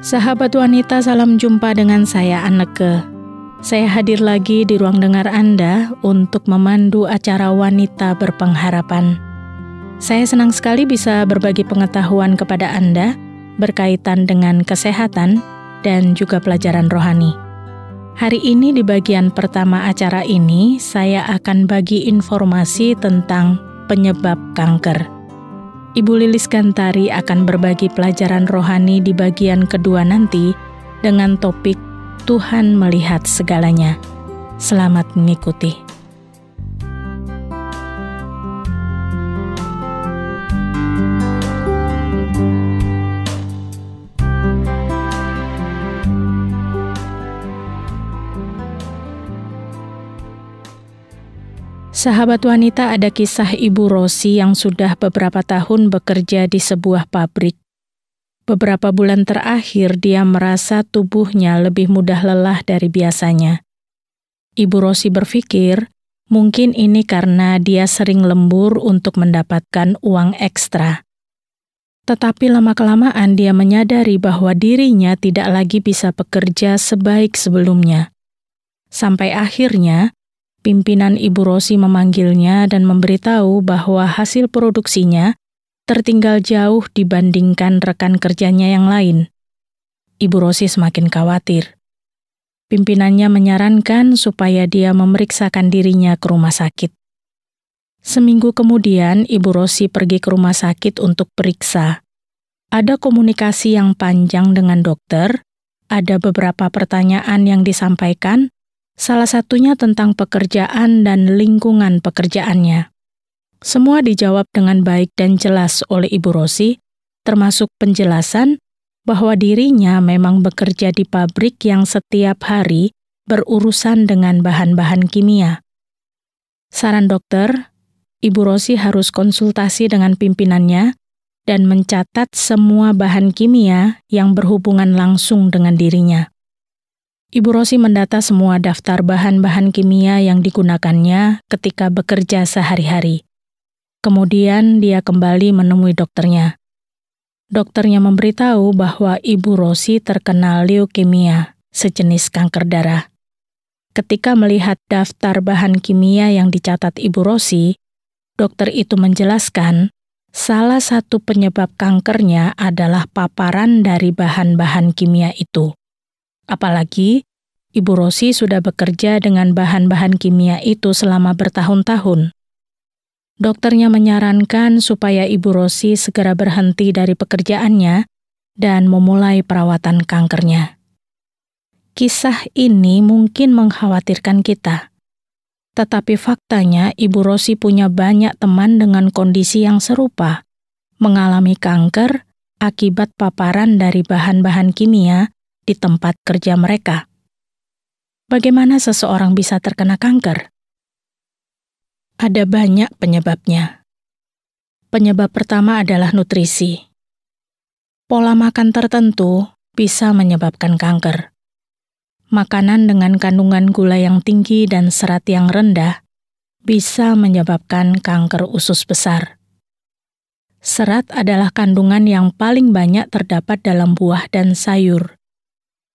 Sahabat wanita, salam jumpa dengan saya Anneke. Saya hadir lagi di ruang dengar Anda untuk memandu acara Wanita Berpengharapan. Saya senang sekali bisa berbagi pengetahuan kepada Anda berkaitan dengan kesehatan dan juga pelajaran rohani. Hari ini di bagian pertama acara ini, saya akan bagi informasi tentang penyebab kanker. Ibu Lilis Gantari akan berbagi pelajaran rohani di bagian kedua nanti dengan topik Tuhan melihat segalanya. Selamat mengikuti. Sahabat wanita, ada kisah Ibu Rosi yang sudah beberapa tahun bekerja di sebuah pabrik. Beberapa bulan terakhir, dia merasa tubuhnya lebih mudah lelah dari biasanya. Ibu Rosi berpikir, mungkin ini karena dia sering lembur untuk mendapatkan uang ekstra. Tetapi lama-kelamaan dia menyadari bahwa dirinya tidak lagi bisa bekerja sebaik sebelumnya. Sampai akhirnya, pimpinan Ibu Rosi memanggilnya dan memberitahu bahwa hasil produksinya tertinggal jauh dibandingkan rekan kerjanya yang lain. Ibu Rosi semakin khawatir. Pimpinannya menyarankan supaya dia memeriksakan dirinya ke rumah sakit. Seminggu kemudian, Ibu Rosi pergi ke rumah sakit untuk periksa. Ada komunikasi yang panjang dengan dokter, ada beberapa pertanyaan yang disampaikan, salah satunya tentang pekerjaan dan lingkungan pekerjaannya. Semua dijawab dengan baik dan jelas oleh Ibu Rosi, termasuk penjelasan bahwa dirinya memang bekerja di pabrik yang setiap hari berurusan dengan bahan-bahan kimia. Saran dokter, Ibu Rosi harus konsultasi dengan pimpinannya dan mencatat semua bahan kimia yang berhubungan langsung dengan dirinya. Ibu Rosi mendata semua daftar bahan-bahan kimia yang digunakannya ketika bekerja sehari-hari. Kemudian dia kembali menemui dokternya. Dokternya memberitahu bahwa Ibu Rosi terkena leukemia, sejenis kanker darah. Ketika melihat daftar bahan kimia yang dicatat Ibu Rosi, dokter itu menjelaskan salah satu penyebab kankernya adalah paparan dari bahan-bahan kimia itu. Apalagi, Ibu Rosi sudah bekerja dengan bahan-bahan kimia itu selama bertahun-tahun. Dokternya menyarankan supaya Ibu Rosi segera berhenti dari pekerjaannya dan memulai perawatan kankernya. Kisah ini mungkin mengkhawatirkan kita. Tetapi faktanya Ibu Rosi punya banyak teman dengan kondisi yang serupa, mengalami kanker akibat paparan dari bahan-bahan kimia di tempat kerja mereka. Bagaimana seseorang bisa terkena kanker? Ada banyak penyebabnya. Penyebab pertama adalah nutrisi. Pola makan tertentu bisa menyebabkan kanker. Makanan dengan kandungan gula yang tinggi dan serat yang rendah bisa menyebabkan kanker usus besar. Serat adalah kandungan yang paling banyak terdapat dalam buah dan sayur.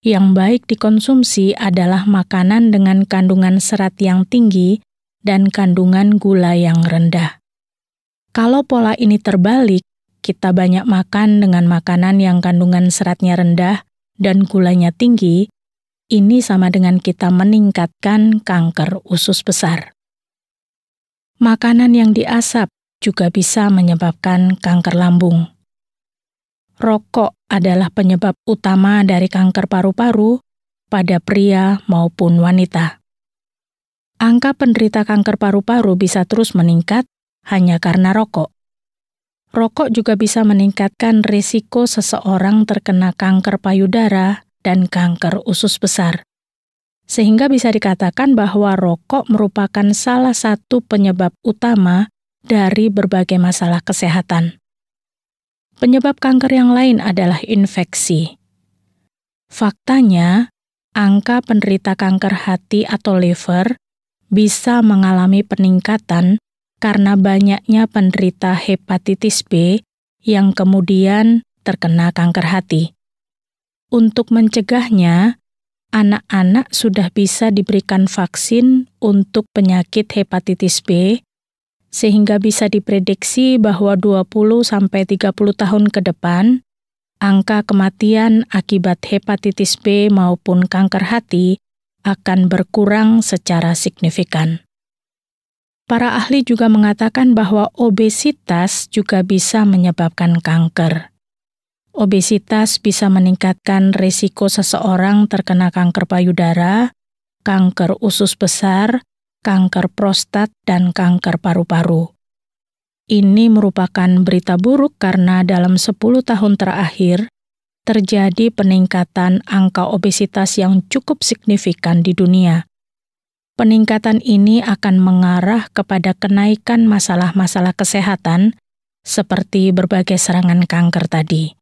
Yang baik dikonsumsi adalah makanan dengan kandungan serat yang tinggi dan kandungan gula yang rendah. Kalau pola ini terbalik, kita banyak makan dengan makanan yang kandungan seratnya rendah dan gulanya tinggi, ini sama dengan kita meningkatkan kanker usus besar. Makanan yang diasap juga bisa menyebabkan kanker lambung. Rokok adalah penyebab utama dari kanker paru-paru pada pria maupun wanita. Angka penderita kanker paru-paru bisa terus meningkat hanya karena rokok. Rokok juga bisa meningkatkan risiko seseorang terkena kanker payudara dan kanker usus besar. Sehingga bisa dikatakan bahwa rokok merupakan salah satu penyebab utama dari berbagai masalah kesehatan. Penyebab kanker yang lain adalah infeksi. Faktanya, angka penderita kanker hati atau liver bisa mengalami peningkatan karena banyaknya penderita hepatitis B yang kemudian terkena kanker hati. Untuk mencegahnya, anak-anak sudah bisa diberikan vaksin untuk penyakit hepatitis B, sehingga bisa diprediksi bahwa 20-30 tahun ke depan, angka kematian akibat hepatitis B maupun kanker hati akan berkurang secara signifikan. Para ahli juga mengatakan bahwa obesitas juga bisa menyebabkan kanker. Obesitas bisa meningkatkan risiko seseorang terkena kanker payudara, kanker usus besar, kanker prostat, dan kanker paru-paru. Ini merupakan berita buruk karena dalam 10 tahun terakhir, terjadi peningkatan angka obesitas yang cukup signifikan di dunia. Peningkatan ini akan mengarah kepada kenaikan masalah-masalah kesehatan, seperti berbagai serangan kanker tadi.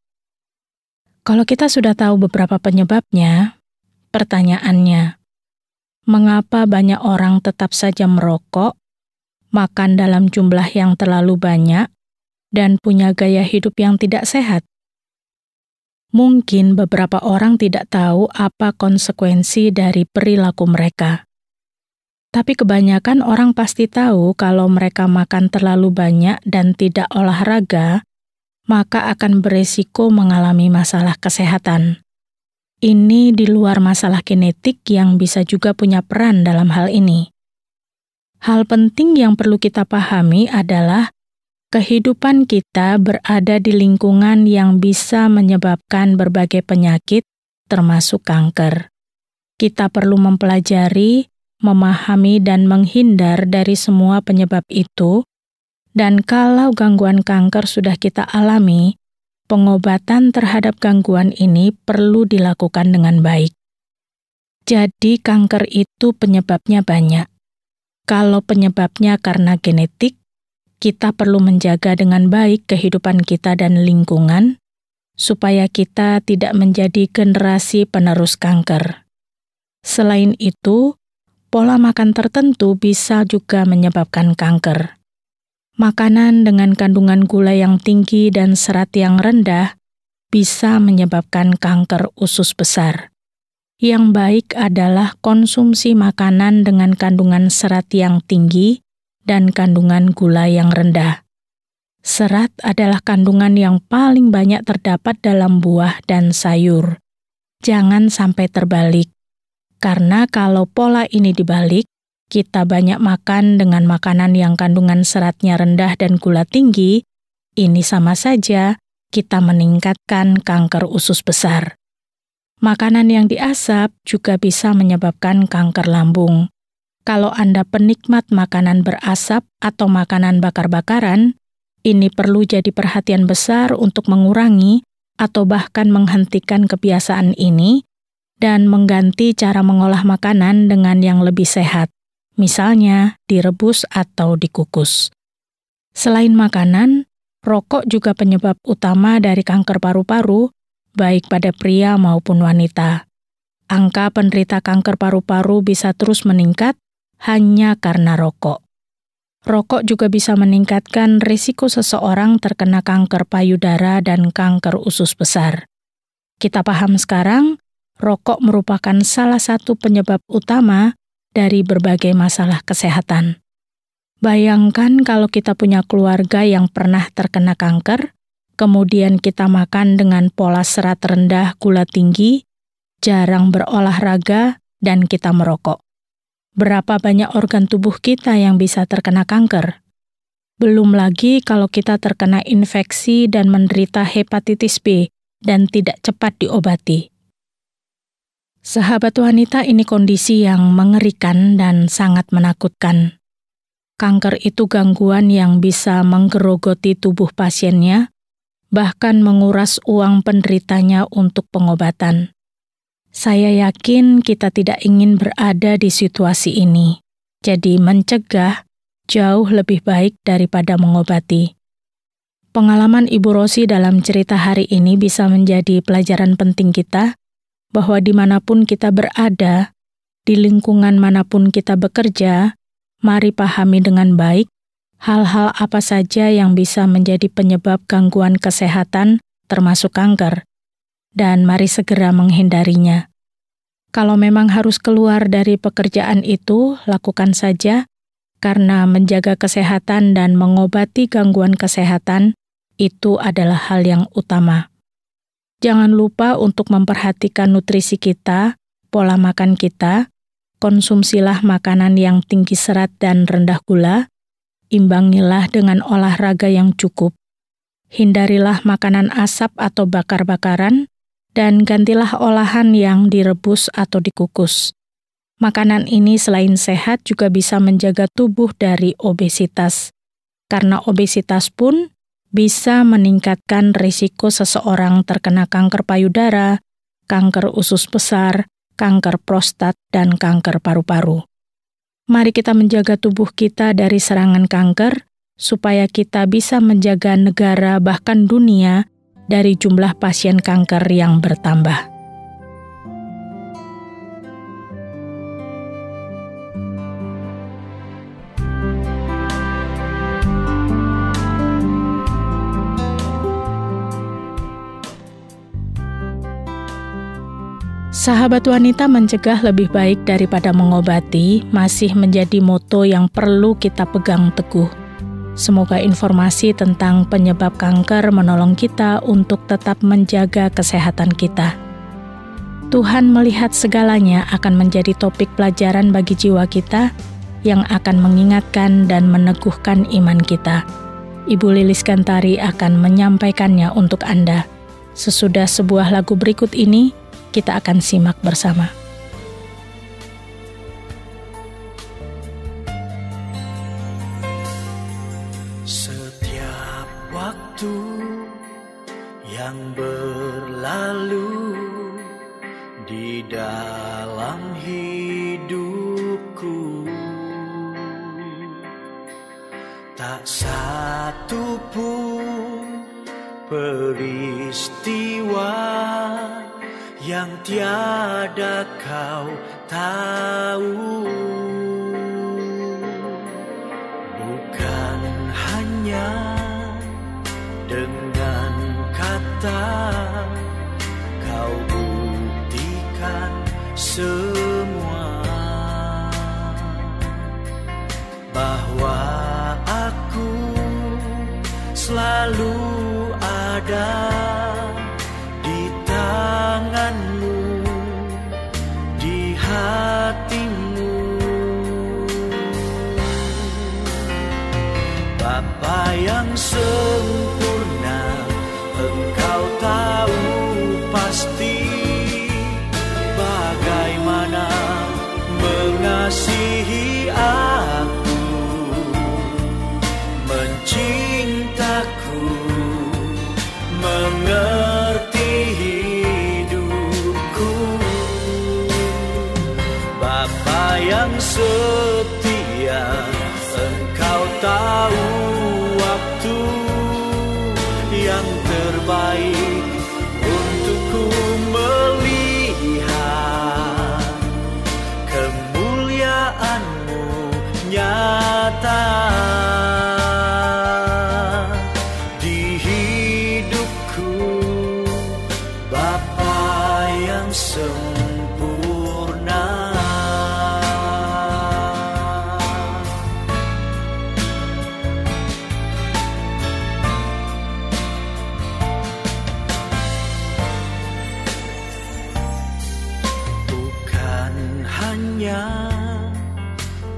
Kalau kita sudah tahu beberapa penyebabnya, pertanyaannya, mengapa banyak orang tetap saja merokok, makan dalam jumlah yang terlalu banyak, dan punya gaya hidup yang tidak sehat? Mungkin beberapa orang tidak tahu apa konsekuensi dari perilaku mereka. Tapi kebanyakan orang pasti tahu kalau mereka makan terlalu banyak dan tidak olahraga, maka akan beresiko mengalami masalah kesehatan. Ini di luar masalah genetik yang bisa juga punya peran dalam hal ini. Hal penting yang perlu kita pahami adalah kehidupan kita berada di lingkungan yang bisa menyebabkan berbagai penyakit, termasuk kanker. Kita perlu mempelajari, memahami, dan menghindar dari semua penyebab itu. Dan kalau gangguan kanker sudah kita alami, pengobatan terhadap gangguan ini perlu dilakukan dengan baik. Jadi kanker itu penyebabnya banyak. Kalau penyebabnya karena genetik, kita perlu menjaga dengan baik kehidupan kita dan lingkungan, supaya kita tidak menjadi generasi penerus kanker. Selain itu, pola makan tertentu bisa juga menyebabkan kanker. Makanan dengan kandungan gula yang tinggi dan serat yang rendah bisa menyebabkan kanker usus besar. Yang baik adalah konsumsi makanan dengan kandungan serat yang tinggi dan kandungan gula yang rendah. Serat adalah kandungan yang paling banyak terdapat dalam buah dan sayur. Jangan sampai terbalik, karena kalau pola ini dibalik, kita banyak makan dengan makanan yang kandungan seratnya rendah dan gula tinggi, ini sama saja kita meningkatkan kanker usus besar. Makanan yang diasap juga bisa menyebabkan kanker lambung. Kalau Anda penikmat makanan berasap atau makanan bakar-bakaran, ini perlu jadi perhatian besar untuk mengurangi atau bahkan menghentikan kebiasaan ini dan mengganti cara mengolah makanan dengan yang lebih sehat. Misalnya direbus atau dikukus. Selain makanan, rokok juga penyebab utama dari kanker paru-paru, baik pada pria maupun wanita. Angka penderita kanker paru-paru bisa terus meningkat hanya karena rokok. Rokok juga bisa meningkatkan risiko seseorang terkena kanker payudara dan kanker usus besar. Kita paham sekarang, rokok merupakan salah satu penyebab utama dari berbagai masalah kesehatan. Bayangkan kalau kita punya keluarga yang pernah terkena kanker, kemudian kita makan dengan pola serat rendah, gula tinggi, jarang berolahraga, dan kita merokok. Berapa banyak organ tubuh kita yang bisa terkena kanker? Belum lagi kalau kita terkena infeksi dan menderita hepatitis B dan tidak cepat diobati. Sahabat wanita, ini kondisi yang mengerikan dan sangat menakutkan. Kanker itu gangguan yang bisa menggerogoti tubuh pasiennya, bahkan menguras uang penderitanya untuk pengobatan. Saya yakin kita tidak ingin berada di situasi ini, jadi mencegah jauh lebih baik daripada mengobati. Pengalaman Ibu Rosi dalam cerita hari ini bisa menjadi pelajaran penting kita, bahwa dimanapun kita berada, di lingkungan manapun kita bekerja, mari pahami dengan baik hal-hal apa saja yang bisa menjadi penyebab gangguan kesehatan, termasuk kanker. dan mari segera menghindarinya. Kalau memang harus keluar dari pekerjaan itu, lakukan saja, karena menjaga kesehatan dan mengobati gangguan kesehatan itu adalah hal yang utama. Jangan lupa untuk memperhatikan nutrisi kita, pola makan kita, konsumsilah makanan yang tinggi serat dan rendah gula, imbangilah dengan olahraga yang cukup, hindarilah makanan asap atau bakar-bakaran, dan gantilah olahan yang direbus atau dikukus. Makanan ini selain sehat juga bisa menjaga tubuh dari obesitas, karena obesitas pun bisa meningkatkan risiko seseorang terkena kanker payudara, kanker usus besar, kanker prostat, dan kanker paru-paru. Mari kita menjaga tubuh kita dari serangan kanker, supaya kita bisa menjaga negara bahkan dunia dari jumlah pasien kanker yang bertambah. Sahabat wanita, mencegah lebih baik daripada mengobati masih menjadi moto yang perlu kita pegang teguh. Semoga informasi tentang penyebab kanker menolong kita untuk tetap menjaga kesehatan kita. Tuhan melihat segalanya akan menjadi topik pelajaran bagi jiwa kita yang akan mengingatkan dan meneguhkan iman kita. Ibu Lilis Gantari akan menyampaikannya untuk Anda. Sesudah sebuah lagu berikut ini, kita akan simak bersama. Setiap waktu yang berlalu di dalam hidupku, tak satu pun peristiwa yang tiada kau tahu. Bukan hanya dengan kata kau buktikan semua, bahwa aku selalu ada di tanganmu, di hatimu. Bapa yang sempurna, Engkau tahu pasti bagaimana mengasihi aku, mencintaku, mengerti hidupku. Bapa yang setia, Engkau tahu waktu yang terbaik untukku melihat kemuliaan-Mu nyata di hidupku. Bapa yang sempurna.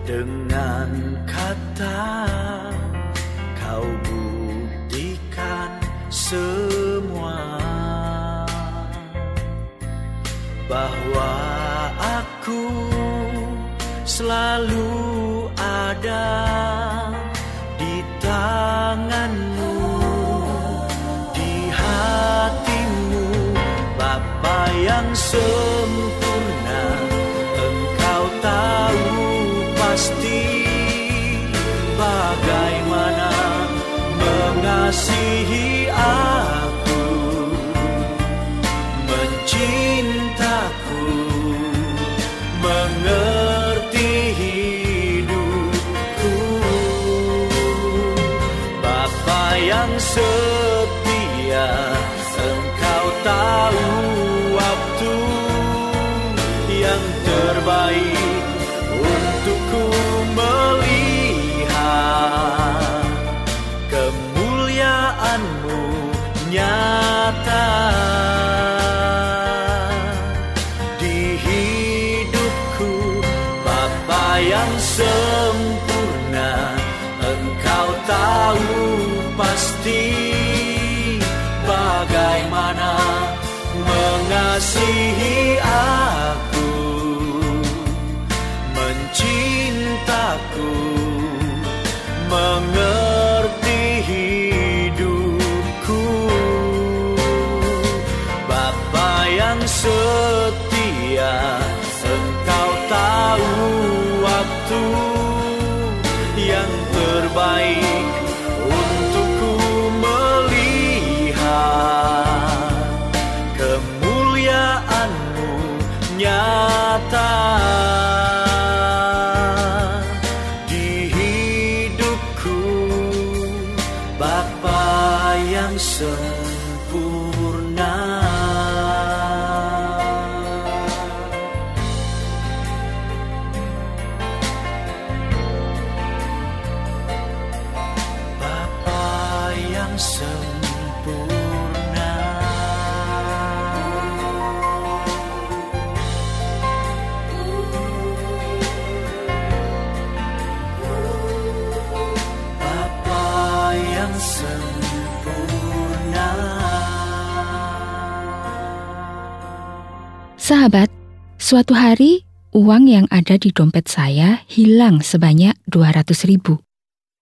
Dengan kata kau buktikan semua, bahwa aku selalu ada di tangan-Mu, di hatimu. Bapa yang sempurna, Engkau tahu pasti bagaimana mengasihi aku, mencintaku, mengerti hidupku. Bapa yang setia, Engkau tahu mengerti bagaimana mengasihi aku, mencintaku, mengerti hidupku. Bapa yang setia, Engkau tahu waktu yang terbaik untukku melihat kemuliaan-Mu nyata di hidupku. Bapa yang sempurna. Sempurna. Bapa yang sempurna. Sahabat, suatu hari uang yang ada di dompet saya hilang sebanyak 200.000.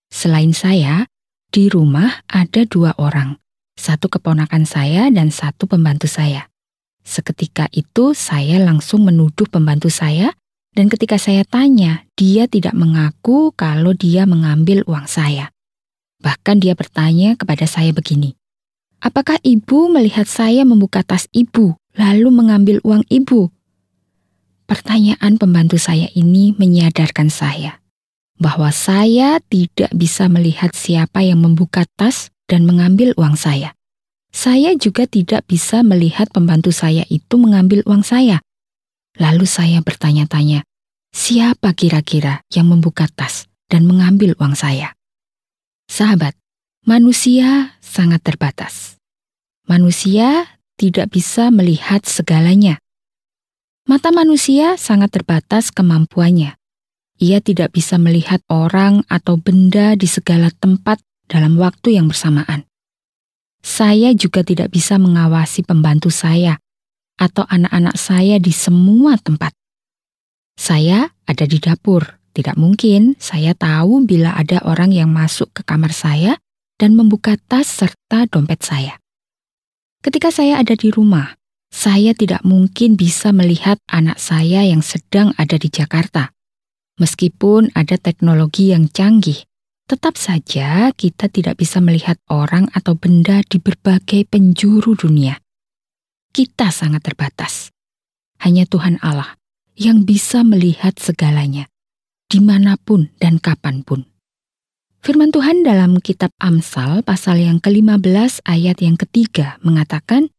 Selain saya, di rumah ada 2 orang, 1 keponakan saya dan 1 pembantu saya. Seketika itu saya langsung menuduh pembantu saya, dan ketika saya tanya, dia tidak mengaku kalau dia mengambil uang saya. Bahkan dia bertanya kepada saya begini, "Apakah ibu melihat saya membuka tas ibu, lalu mengambil uang ibu?" Pertanyaan pembantu saya ini menyadarkan saya bahwa saya tidak bisa melihat siapa yang membuka tas dan mengambil uang saya. Saya juga tidak bisa melihat pembantu saya itu mengambil uang saya. Lalu saya bertanya-tanya, siapa kira-kira yang membuka tas dan mengambil uang saya? Sahabat, manusia sangat terbatas. Manusia tidak bisa melihat segalanya. Mata manusia sangat terbatas kemampuannya. Ia tidak bisa melihat orang atau benda di segala tempat dalam waktu yang bersamaan. Saya juga tidak bisa mengawasi pembantu saya atau anak-anak saya di semua tempat. Saya ada di dapur. Tidak mungkin saya tahu bila ada orang yang masuk ke kamar saya dan membuka tas serta dompet saya. Ketika saya ada di rumah, saya tidak mungkin bisa melihat anak saya yang sedang ada di Jakarta. Meskipun ada teknologi yang canggih, tetap saja kita tidak bisa melihat orang atau benda di berbagai penjuru dunia. Kita sangat terbatas. Hanya Tuhan Allah yang bisa melihat segalanya, dimanapun dan kapanpun. Firman Tuhan dalam kitab Amsal pasal yang ke-15 ayat yang ke-3 mengatakan,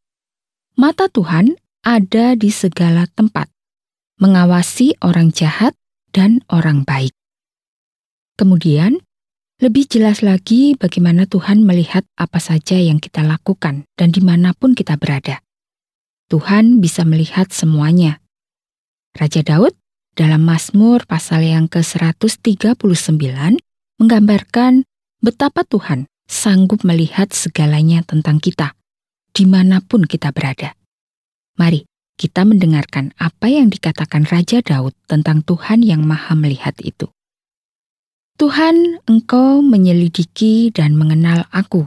"Mata Tuhan ada di segala tempat, mengawasi orang jahat dan orang baik." Kemudian, lebih jelas lagi bagaimana Tuhan melihat apa saja yang kita lakukan dan dimanapun kita berada. Tuhan bisa melihat semuanya. Raja Daud dalam Mazmur pasal yang ke-139 menggambarkan betapa Tuhan sanggup melihat segalanya tentang kita, dimanapun kita berada. Mari kita mendengarkan apa yang dikatakan Raja Daud tentang Tuhan yang Maha Melihat itu. "Tuhan, Engkau menyelidiki dan mengenal aku.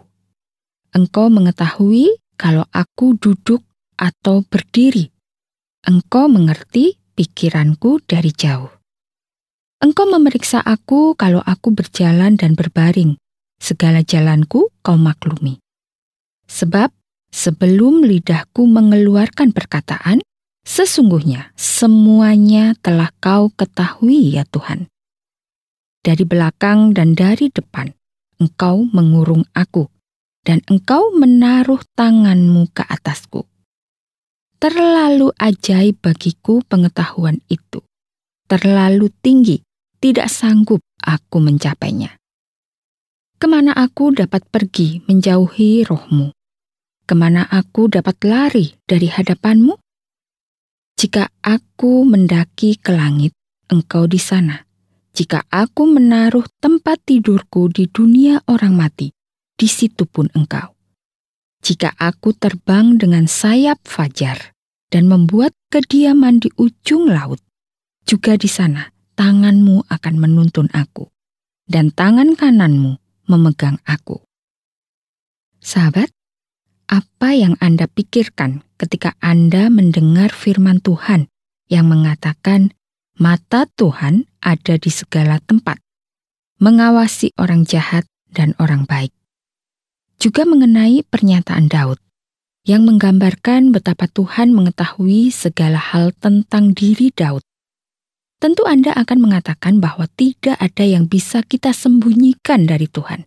Engkau mengetahui kalau aku duduk atau berdiri. Engkau mengerti pikiranku dari jauh. Engkau memeriksa aku kalau aku berjalan dan berbaring. Segala jalanku Kau maklumi. Sebab sebelum lidahku mengeluarkan perkataan, sesungguhnya semuanya telah Kau ketahui ya Tuhan. Dari belakang dan dari depan, Engkau mengurung aku, dan Engkau menaruh tangan-Mu ke atasku. Terlalu ajaib bagiku pengetahuan itu. Terlalu tinggi, tidak sanggup aku mencapainya. Kemana aku dapat pergi menjauhi Roh-Mu? Kemana aku dapat lari dari hadapan-Mu? Jika aku mendaki ke langit, Engkau di sana. Jika aku menaruh tempat tidurku di dunia orang mati, di situ pun Engkau. Jika aku terbang dengan sayap fajar dan membuat kediaman di ujung laut, juga di sana tangan-Mu akan menuntun aku, dan tangan kanan-Mu memegang aku. Sahabat, apa yang Anda pikirkan ketika Anda mendengar firman Tuhan yang mengatakan mata Tuhan ada di segala tempat, mengawasi orang jahat dan orang baik? Juga mengenai pernyataan Daud yang menggambarkan betapa Tuhan mengetahui segala hal tentang diri Daud. Tentu Anda akan mengatakan bahwa tidak ada yang bisa kita sembunyikan dari Tuhan.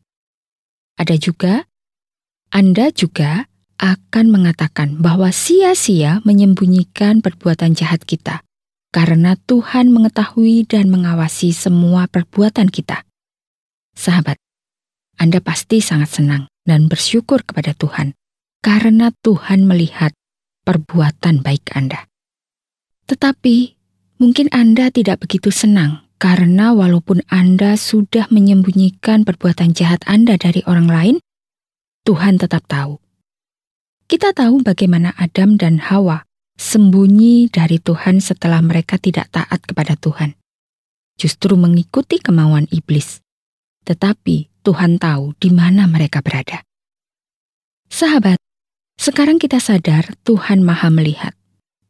Anda juga akan mengatakan bahwa sia-sia menyembunyikan perbuatan jahat kita, karena Tuhan mengetahui dan mengawasi semua perbuatan kita. Sahabat, Anda pasti sangat senang dan bersyukur kepada Tuhan, karena Tuhan melihat perbuatan baik Anda. Tetapi, mungkin Anda tidak begitu senang, karena walaupun Anda sudah menyembunyikan perbuatan jahat Anda dari orang lain, Tuhan tetap tahu. Kita tahu bagaimana Adam dan Hawa sembunyi dari Tuhan setelah mereka tidak taat kepada Tuhan, justru mengikuti kemauan iblis. Tetapi Tuhan tahu di mana mereka berada. Sahabat, sekarang kita sadar Tuhan Maha melihat.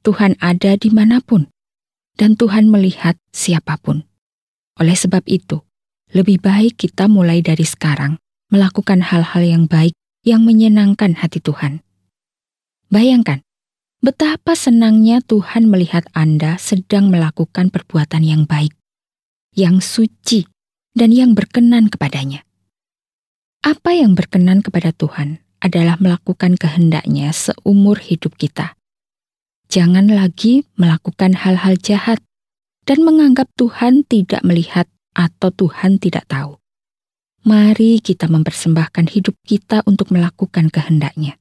Tuhan ada dimanapun, dan Tuhan melihat siapapun. Oleh sebab itu, lebih baik kita mulai dari sekarang melakukan hal-hal yang baik yang menyenangkan hati Tuhan. Bayangkan, betapa senangnya Tuhan melihat Anda sedang melakukan perbuatan yang baik, yang suci, dan yang berkenan kepadanya. Apa yang berkenan kepada Tuhan adalah melakukan kehendak-Nya seumur hidup kita. Jangan lagi melakukan hal-hal jahat dan menganggap Tuhan tidak melihat atau Tuhan tidak tahu. Mari kita mempersembahkan hidup kita untuk melakukan kehendak-Nya.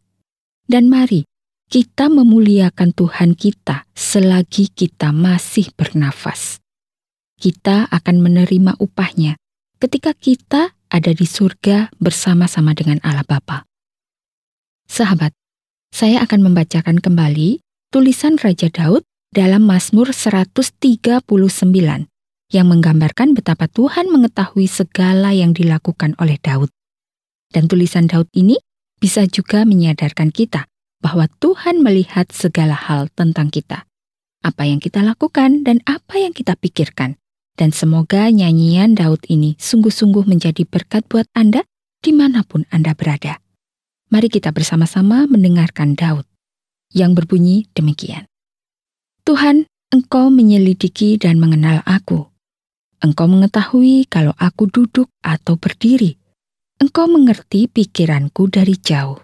Dan mari kita memuliakan Tuhan kita selagi kita masih bernafas. Kita akan menerima upah-Nya ketika kita ada di surga bersama-sama dengan Allah Bapa. Sahabat, saya akan membacakan kembali tulisan Raja Daud dalam Mazmur 139 yang menggambarkan betapa Tuhan mengetahui segala yang dilakukan oleh Daud. Dan tulisan Daud ini bisa juga menyadarkan kita bahwa Tuhan melihat segala hal tentang kita, apa yang kita lakukan dan apa yang kita pikirkan. Dan semoga nyanyian Daud ini sungguh-sungguh menjadi berkat buat Anda dimanapun Anda berada. Mari kita bersama-sama mendengarkan Daud yang berbunyi demikian. Tuhan, Engkau menyelidiki dan mengenal aku. Engkau mengetahui kalau aku duduk atau berdiri. Engkau mengerti pikiranku dari jauh.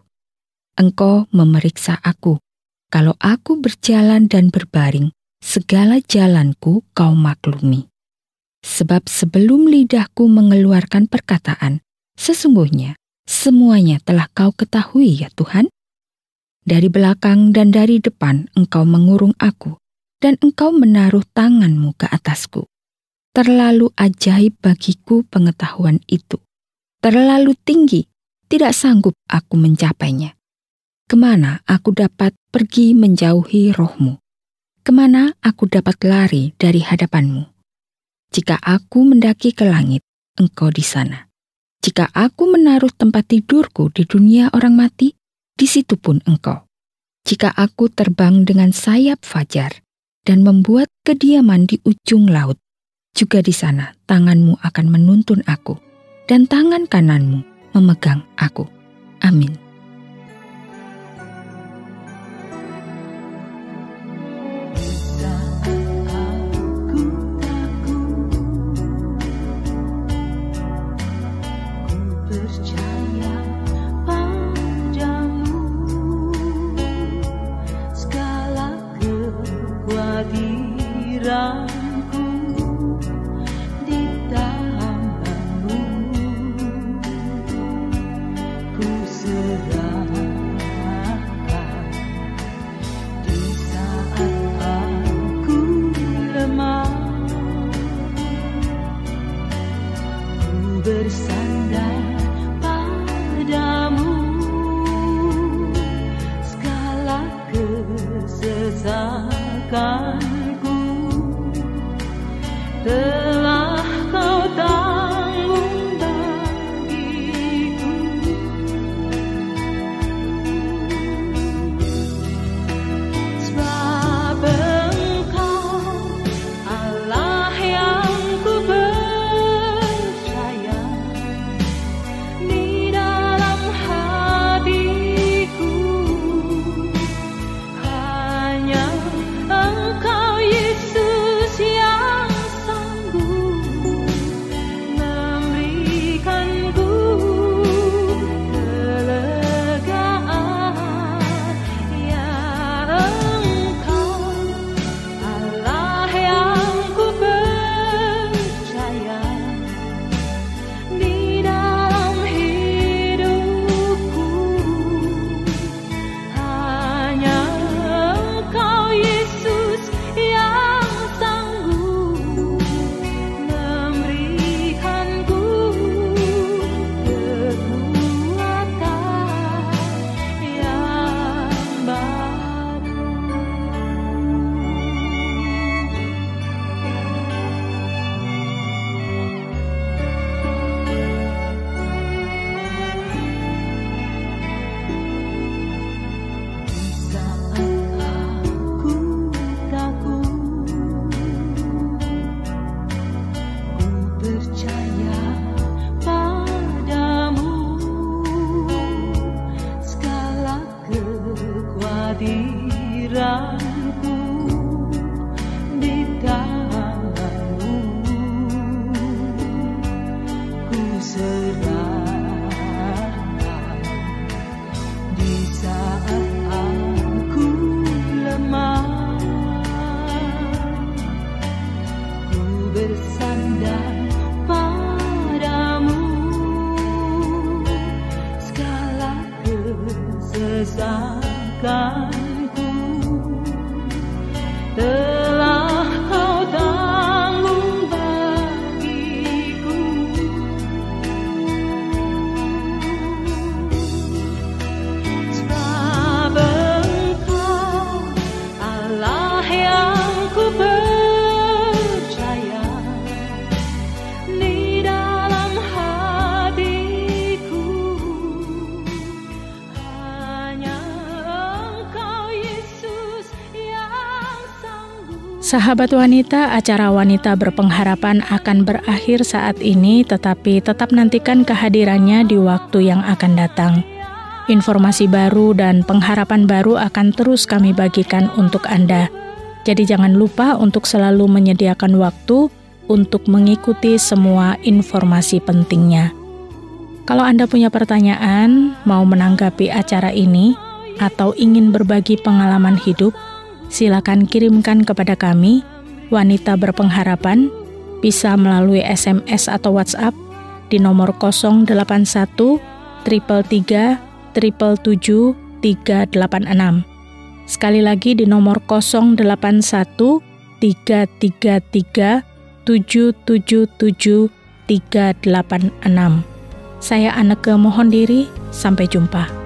Engkau memeriksa aku. Kalau aku berjalan dan berbaring, segala jalanku Kau maklumi. Sebab sebelum lidahku mengeluarkan perkataan, sesungguhnya semuanya telah Kau ketahui ya Tuhan. Dari belakang dan dari depan Engkau mengurung aku, dan Engkau menaruh tangan-Mu ke atasku. Terlalu ajaib bagiku pengetahuan itu. Terlalu tinggi, tidak sanggup aku mencapainya. Kemana aku dapat pergi menjauhi Roh-Mu? Kemana aku dapat lari dari hadapan-Mu? Jika aku mendaki ke langit, Engkau di sana. Jika aku menaruh tempat tidurku di dunia orang mati, di situ pun Engkau. Jika aku terbang dengan sayap fajar dan membuat kediaman di ujung laut, juga di sana tangan-Mu akan menuntun aku, dan tangan kanan-Mu memegang aku. Amin. Bersandar pada serahkan di saat aku lemah. Ku bersandar padamu, segala kesesakanku telah kau tanggung bagiku. Sebab Engkau Allah yang ku percaya, di dalam hatiku hanya Engkau Yesus yang sanggup. Sahabat wanita, acara Wanita Berpengharapan akan berakhir saat ini, tetapi tetap nantikan kehadirannya di waktu yang akan datang. Informasi baru dan pengharapan baru akan terus kami bagikan untuk Anda. Jadi jangan lupa untuk selalu menyediakan waktu untuk mengikuti semua informasi pentingnya. Kalau Anda punya pertanyaan, mau menanggapi acara ini, atau ingin berbagi pengalaman hidup, silakan kirimkan kepada kami, Wanita Berpengharapan, bisa melalui SMS atau WhatsApp di nomor 081 333 777 386. Sekali lagi di nomor 081 333 777 386. Saya Anneke mohon diri, sampai jumpa.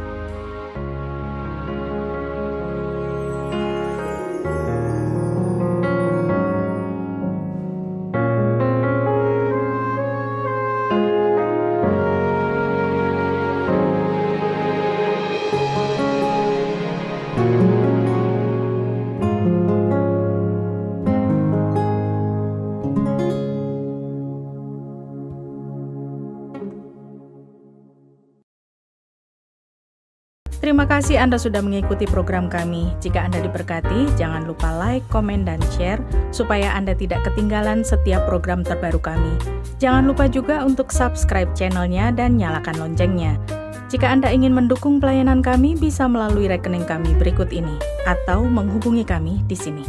Terima kasih Anda sudah mengikuti program kami. Jika Anda diberkati, jangan lupa like, komen, dan share supaya Anda tidak ketinggalan setiap program terbaru kami. Jangan lupa juga untuk subscribe channelnya dan nyalakan loncengnya. Jika Anda ingin mendukung pelayanan kami, bisa melalui rekening kami berikut ini atau menghubungi kami di sini.